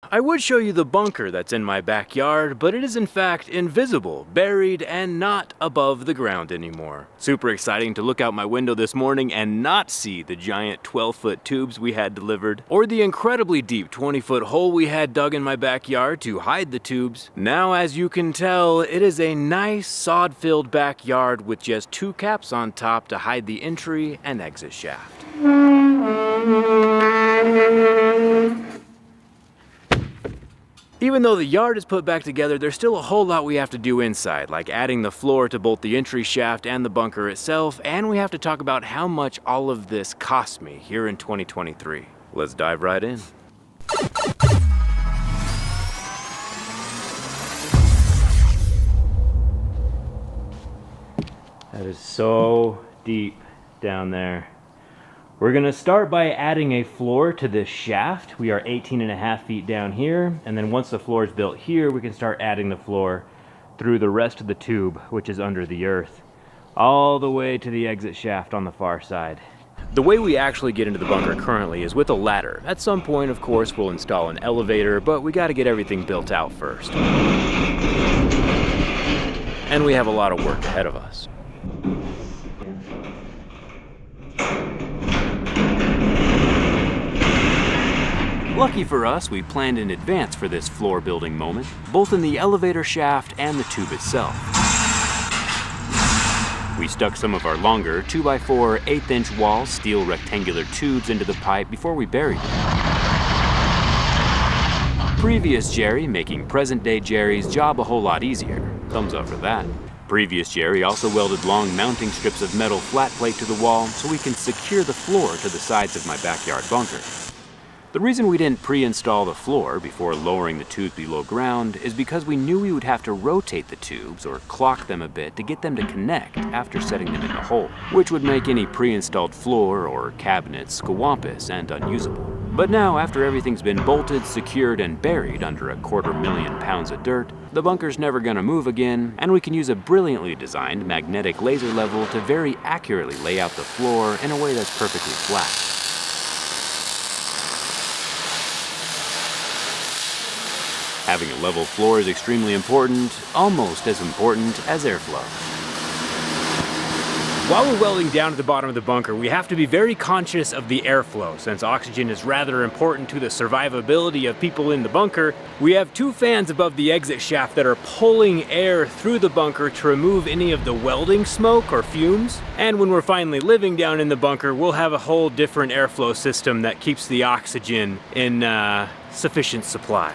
I would show you the bunker that's in my backyard, but it is in fact invisible, buried, and not above the ground anymore. Super exciting to look out my window this morning and not see the giant 12-foot tubes we had delivered, or the incredibly deep 20-foot hole we had dug in my backyard to hide the tubes. Now, as you can tell, it is a nice sod-filled backyard with just 2 caps on top to hide the entry and exit shaft. Even though the yard is put back together, there's still a whole lot we have to do inside, like adding the floor to both the entry shaft and the bunker itself, and we have to talk about how much all of this cost me here in 2023. Let's dive right in. That is so deep down there. We're gonna start by adding a floor to this shaft. We are 18.5 feet down here, and then once the floor is built here, we can start adding the floor through the rest of the tube, which is under the earth, all the way to the exit shaft on the far side. The way we actually get into the bunker currently is with a ladder. At some point, of course, we'll install an elevator, but we gotta get everything built out first. And we have a lot of work ahead of us. Lucky for us, we planned in advance for this floor building moment, both in the elevator shaft and the tube itself. We stuck some of our longer 2x4 1/8-inch wall steel rectangular tubes into the pipe before we buried them. Previous Jerry making present day Jerry's job a whole lot easier. Thumbs up for that. Previous Jerry also welded long mounting strips of metal flat plate to the wall so we can secure the floor to the sides of my backyard bunker. The reason we didn't pre-install the floor before lowering the tubes below ground is because we knew we would have to rotate the tubes or clock them a bit to get them to connect after setting them in the hole, which would make any pre-installed floor or cabinets squampus and unusable. But now, after everything's been bolted, secured, and buried under 250,000 pounds of dirt, the bunker's never gonna move again, and we can use a brilliantly designed magnetic laser level to very accurately lay out the floor in a way that's perfectly flat. Having a level floor is extremely important, almost as important as airflow. While we're welding down to the bottom of the bunker, we have to be very conscious of the airflow. Since oxygen is rather important to the survivability of people in the bunker, we have 2 fans above the exit shaft that are pulling air through the bunker to remove any of the welding smoke or fumes. And when we're finally living down in the bunker, we'll have a whole different airflow system that keeps the oxygen in sufficient supply.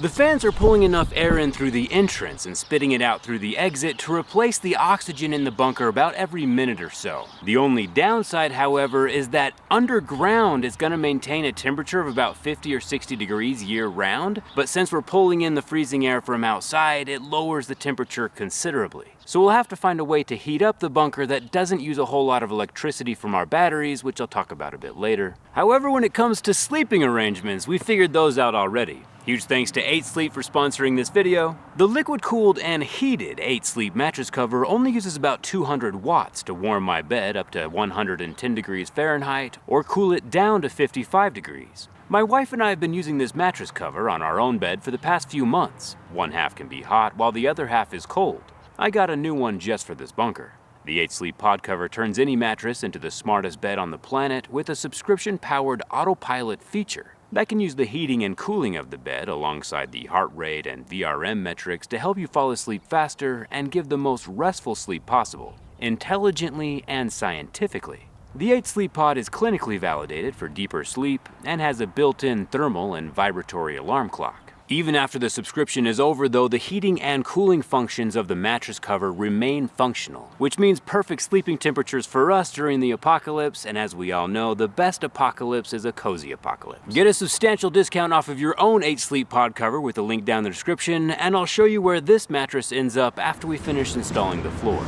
The fans are pulling enough air in through the entrance and spitting it out through the exit to replace the oxygen in the bunker about every minute or so. The only downside, however, is that underground is going to maintain a temperature of about 50 or 60 degrees year-round, but since we're pulling in the freezing air from outside, it lowers the temperature considerably. So we'll have to find a way to heat up the bunker that doesn't use a whole lot of electricity from our batteries, which I'll talk about a bit later. However, when it comes to sleeping arrangements, we figured those out already. Huge thanks to 8 Sleep for sponsoring this video. The liquid-cooled and heated 8 Sleep mattress cover only uses about 200 watts to warm my bed up to 110 degrees Fahrenheit or cool it down to 55 degrees. My wife and I have been using this mattress cover on our own bed for the past few months. One half can be hot while the other half is cold. I got a new one just for this bunker. The 8 Sleep pod cover turns any mattress into the smartest bed on the planet with a subscription-powered autopilot feature that can use the heating and cooling of the bed alongside the heart rate and VRM metrics to help you fall asleep faster and give the most restful sleep possible, intelligently and scientifically. The 8 Sleep pod is clinically validated for deeper sleep and has a built-in thermal and vibratory alarm clock. Even after the subscription is over though, the heating and cooling functions of the mattress cover remain functional, which means perfect sleeping temperatures for us during the apocalypse, and as we all know, the best apocalypse is a cozy apocalypse. Get a substantial discount off of your own 8 Sleep pod cover with the link down in the description, and I'll show you where this mattress ends up after we finish installing the floor.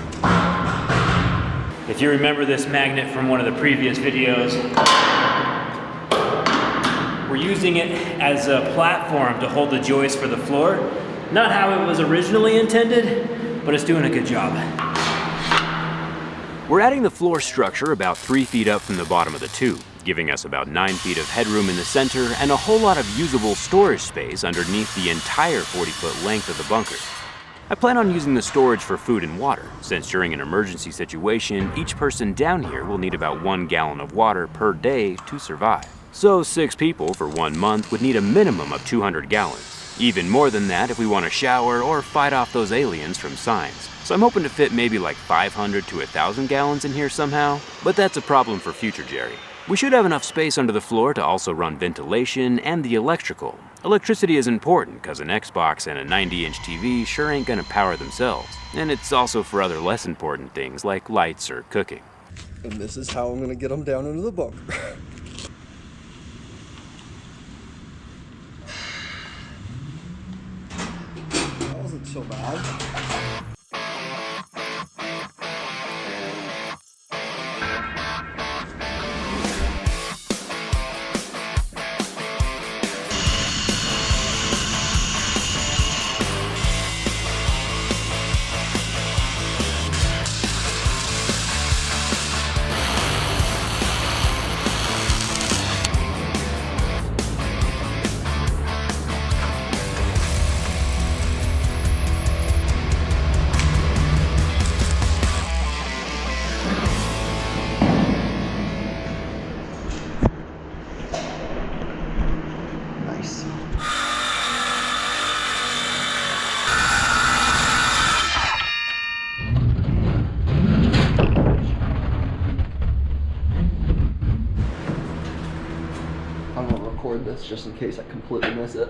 If you remember this magnet from one of the previous videos, we're using it as a platform to hold the joist for the floor. Not how it was originally intended, but it's doing a good job. We're adding the floor structure about 3 feet up from the bottom of the tube. giving us about 9 feet of headroom in the center and a whole lot of usable storage space underneath the entire 40-foot length of the bunker. I plan on using the storage for food and water, since during an emergency situation, each person down here will need about 1 gallon of water per day to survive. So 6 people for 1 month would need a minimum of 200 gallons. Even more than that if we want to shower or fight off those aliens from signs. So I'm hoping to fit maybe like 500 to 1,000 gallons in here somehow, but that's a problem for future Jerry. We should have enough space under the floor to also run ventilation and the electrical. Electricity is important because an Xbox and a 90-inch TV sure ain't gonna power themselves. And it's also for other less important things like lights or cooking. And this is how I'm gonna get them down into the bunker. That wasn't so bad. I'm gonna record this just in case I completely miss it.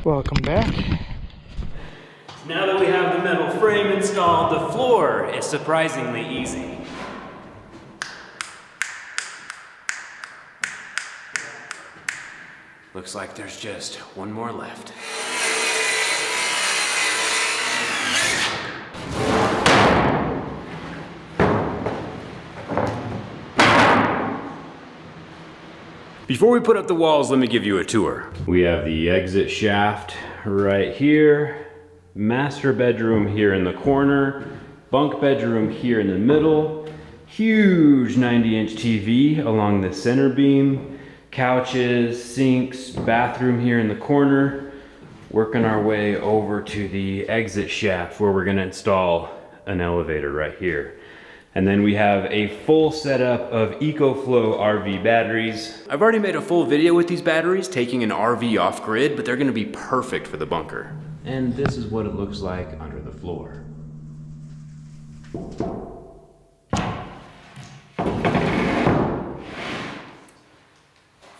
Welcome back. Now that we have the metal frame installed, the floor is surprisingly easy. Looks like there's just one more left. Before we put up the walls, let me give you a tour. We have the exit shaft right here, master bedroom here in the corner, bunk bedroom here in the middle, huge 90-inch TV along the center beam, couches, sinks, bathroom here in the corner. Working our way over to the exit shaft where we're gonna install an elevator right here. And then we have a full setup of EcoFlow RV batteries. I've already made a full video with these batteries, taking an RV off grid, but they're gonna be perfect for the bunker. And this is what it looks like under the floor.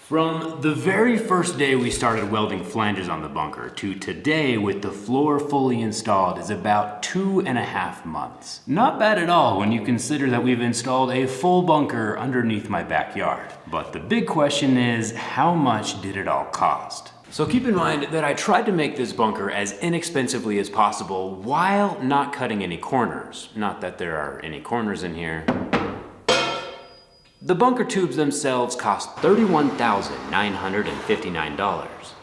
From the very first day we started welding flanges on the bunker to today with the floor fully installed is about 2.5 months. Not bad at all when you consider that we've installed a full bunker underneath my backyard. But the big question is, how much did it all cost? So keep in mind that I tried to make this bunker as inexpensively as possible while not cutting any corners. Not that there are any corners in here. The bunker tubes themselves cost $31,959.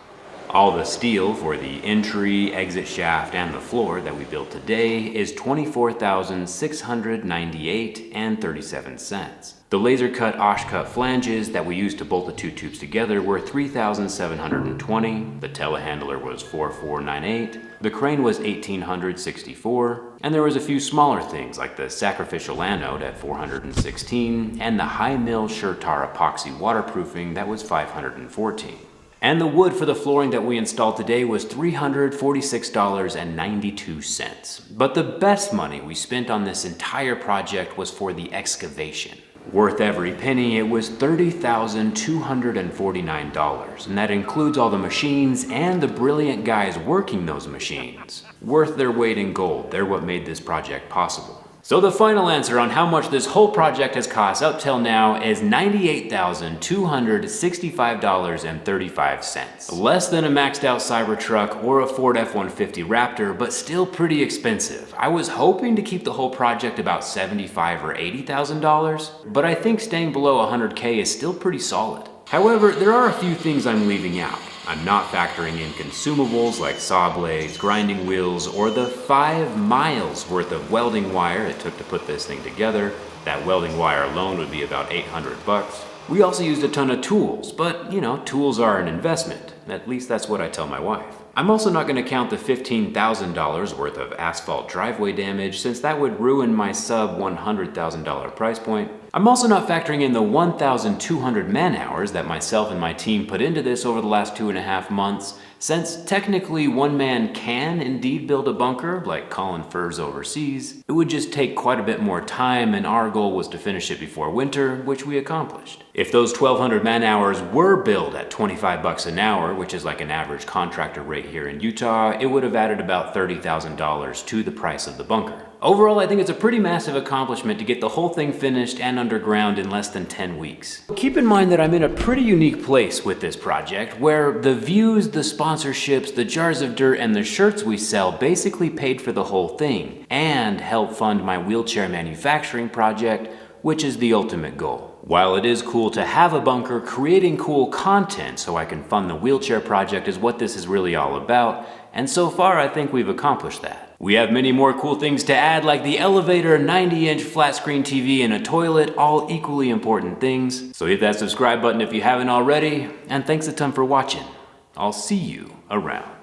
All the steel for the entry, exit shaft, and the floor that we built today is $24,698.37. The laser cut Oshcut flanges that we used to bolt the 2 tubes together were $3,720. The telehandler was $4,498. The crane was $1,864. And there was a few smaller things like the sacrificial anode at $416 and the high mill Shurtar epoxy waterproofing that was $514. And the wood for the flooring that we installed today was $346.92. But the best money we spent on this entire project was for the excavation. Worth every penny, it was $30,249, and that includes all the machines and the brilliant guys working those machines. Worth their weight in gold, they're what made this project possible. So the final answer on how much this whole project has cost up till now is $98,265.35. Less than a maxed out Cybertruck or a Ford F-150 Raptor, but still pretty expensive. I was hoping to keep the whole project about $75,000 or $80,000, but I think staying below $100K is still pretty solid. However, there are a few things I'm leaving out. I'm not factoring in consumables like saw blades, grinding wheels, or the 5 miles worth of welding wire it took to put this thing together, That welding wire alone would be about 800 bucks. We also used a ton of tools, but you know, tools are an investment. At least that's what I tell my wife. I'm also not going to count the $15,000 worth of asphalt driveway damage, since that would ruin my sub $100,000 price point. I'm also not factoring in the 1,200 man hours that myself and my team put into this over the last 2.5 months, since technically one man can indeed build a bunker, like Colin Furs overseas. It would just take quite a bit more time, and our goal was to finish it before winter, which we accomplished. If those 1,200 man hours were billed at 25 bucks an hour, which is like an average contractor rate here in Utah, it would have added about $30,000 to the price of the bunker. Overall, I think it's a pretty massive accomplishment to get the whole thing finished and underground in less than 10 weeks. Keep in mind that I'm in a pretty unique place with this project, where the views, the sponsorships, the jars of dirt, and the shirts we sell basically paid for the whole thing, and helped fund my wheelchair manufacturing project, which is the ultimate goal. While it is cool to have a bunker, creating cool content so I can fund the wheelchair project is what this is really all about, and so far I think we've accomplished that. We have many more cool things to add, like the elevator, 90-inch flat screen TV, and a toilet, all equally important things. So hit that subscribe button if you haven't already, and thanks a ton for watching. I'll see you around.